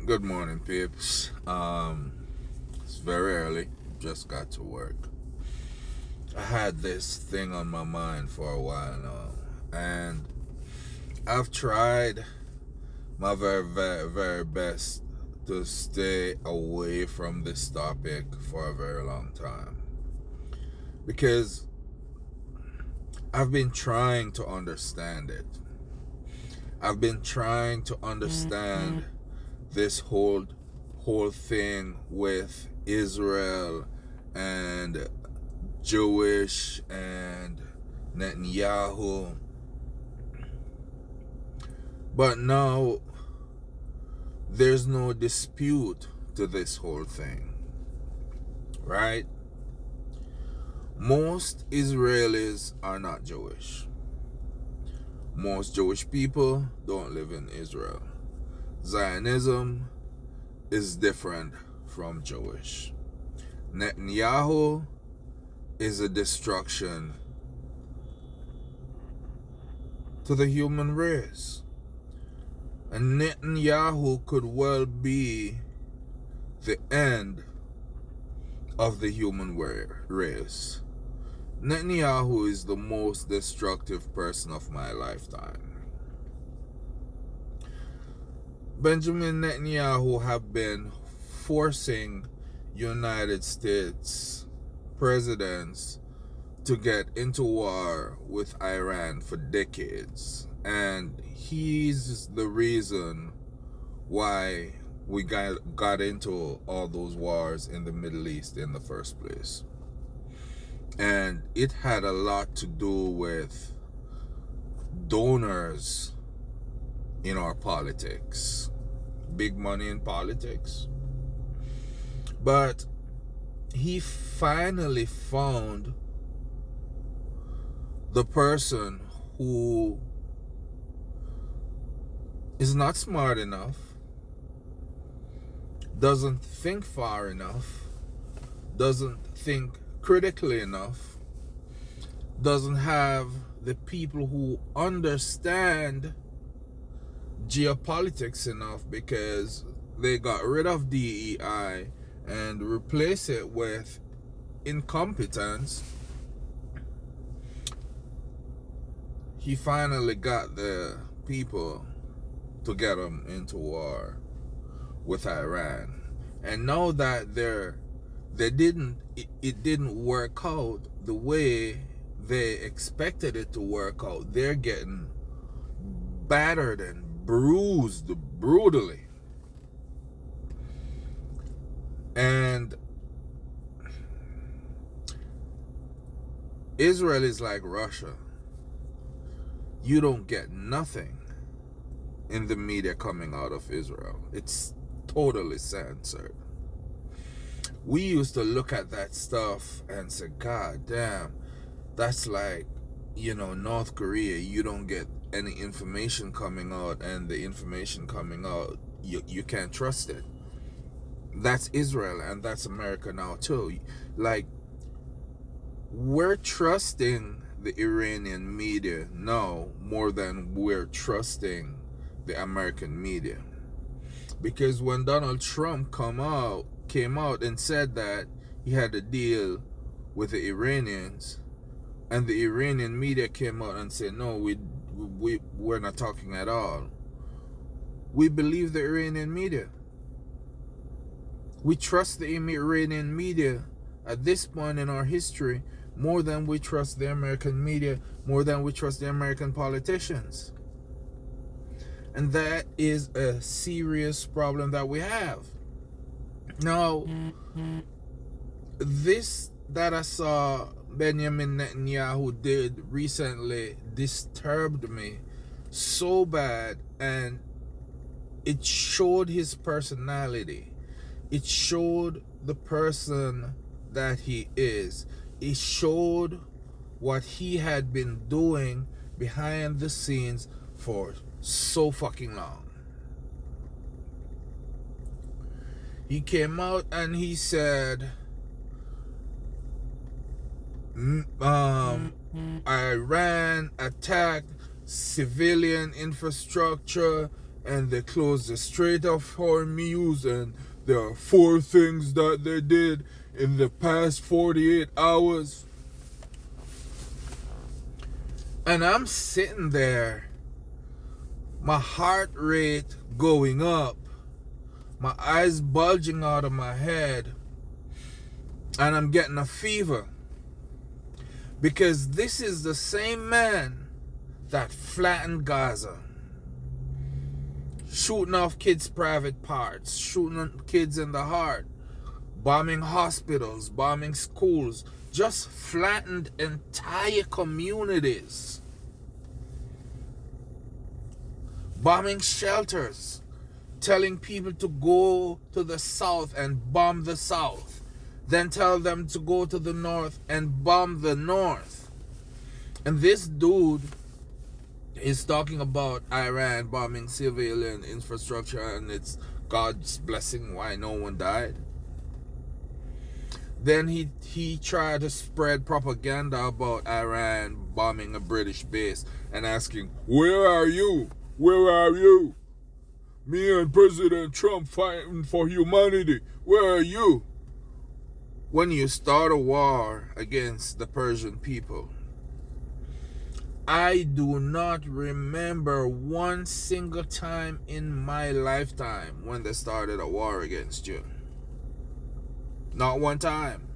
Good morning, peeps. It's very early. Just got to work. I had this thing on my mind for a while now, and I've tried my very best to stay away from this topic for a very long time because I've been trying to understand it. I've been trying to understand this whole thing with Israel and Jewish and Netanyahu. But now there's no dispute to this whole thing, right? Most Israelis are not Jewish. Most Jewish people don't live in Israel. Zionism is different from Jewish. Netanyahu is a destruction to the human race. And Netanyahu could well be the end of the human race. Netanyahu is the most destructive person of my lifetime. Benjamin Netanyahu have been forcing United States presidents to get into war with Iran for decades. And he's the reason why we got into all those wars in the Middle East in the first place. And it had a lot to do with donors in our politics. Big money in politics. But he finally found the person who is not smart enough, doesn't think far enough, doesn't think critically enough, doesn't have the people who understand geopolitics enough, because they got rid of DEI and replaced it with incompetence. He finally got the people to get them into war with Iran. And now that it didn't work out the way they expected it to work out, they're getting battered and bruised brutally. And Israel is like Russia. You don't get nothing in the media coming out of Israel. It's totally censored. We used to look at that stuff and say, God damn, that's like, North Korea. You don't get any information coming out, and the information coming out, you can't trust it. That's Israel, and that's America now too. Like, we're trusting the Iranian media now more than we're trusting the American media. Because when Donald Trump came out and said that he had a deal with the Iranians, and the Iranian media came out and said, no, we're not talking at all, we believe the Iranian media. We trust the Iranian media at this point in our history more than we trust the American media, more than we trust the American politicians. And that is a serious problem that we have. Now, this that I saw Benjamin Netanyahu did recently disturbed me so bad, and it showed his personality. It showed the person that he is. It showed what he had been doing behind the scenes for so fucking long. He came out and he said, Iran attacked civilian infrastructure and they closed the Strait of Hormuz, and there are 4 things that they did in the past 48 hours. And I'm sitting there, my heart rate going up, my eyes bulging out of my head, and I'm getting a fever. Because this is the same man that flattened Gaza, shooting off kids' private parts, shooting kids in the heart, bombing hospitals, bombing schools, just flattened entire communities, bombing shelters, telling people to go to the south and bomb the south, then tell them to go to the north and bomb the north. And this dude is talking about Iran bombing civilian infrastructure and it's God's blessing why no one died. Then he tried to spread propaganda about Iran bombing a British base and asking, where are you? Where are you? Me and President Trump fighting for humanity. Where are you? When you start a war against the Persian people, I do not remember one single time in my lifetime when they started a war against you. Not one time.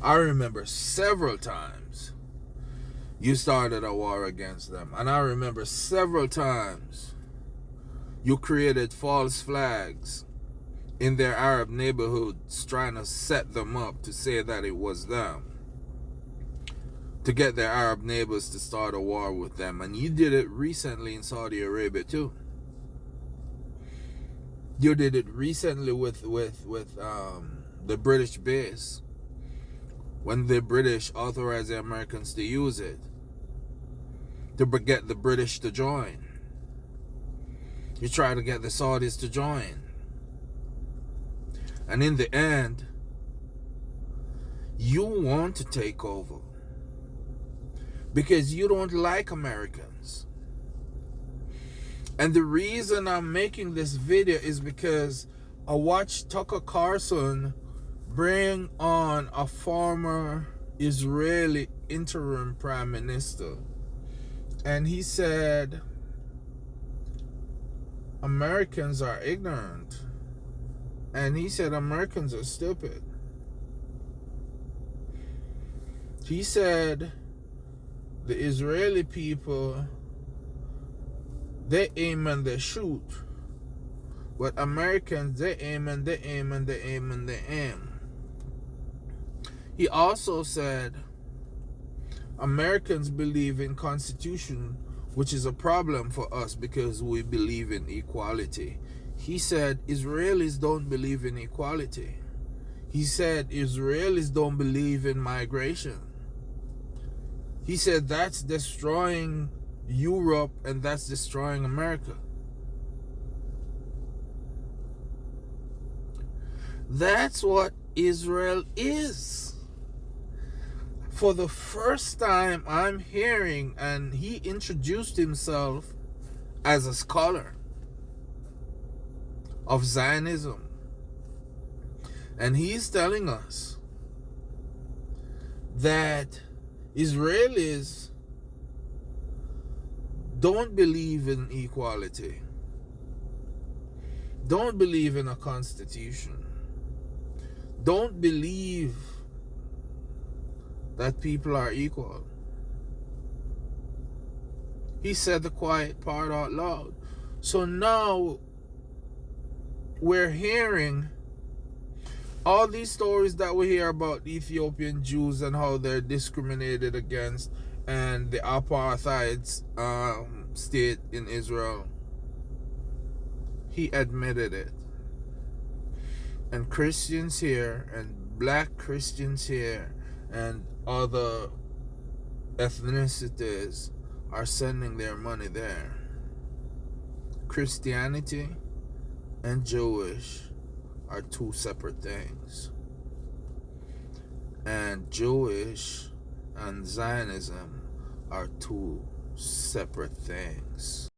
I remember several times you started a war against them. And I remember several times you created false flags in their Arab neighborhoods trying to set them up to say that it was them, to get their Arab neighbors to start a war with them. And you did it recently in Saudi Arabia too. You did it recently with the British base, when the British authorized the Americans to use it, to get the British to join. You try to get the Saudis to join. And in the end, you want to take over because you don't like Americans. And the reason I'm making this video is because I watched Tucker Carlson bring on a former Israeli interim prime minister. And he said, Americans are ignorant. And he said, Americans are stupid. He said, the Israeli people, they aim and they shoot. But Americans, they aim and they aim and they aim and they aim. He also said, Americans believe in Constitution, which is a problem for us because we believe in equality. He said, Israelis don't believe in equality. He said, Israelis don't believe in migration. He said, that's destroying Europe and that's destroying America. That's what Israel is. For the first time I'm hearing, and he introduced himself as a scholar of Zionism. And he's telling us that Israelis don't believe in equality, don't believe in a constitution, don't believe that people are equal. He said the quiet part out loud. So now we're hearing all these stories that we hear about Ethiopian Jews and how they're discriminated against and the apartheid state in Israel. He admitted it. And Christians here and black Christians here and other ethnicities are sending their money there. Christianity and Jewish are two separate things. And Jewish and Zionism are two separate things.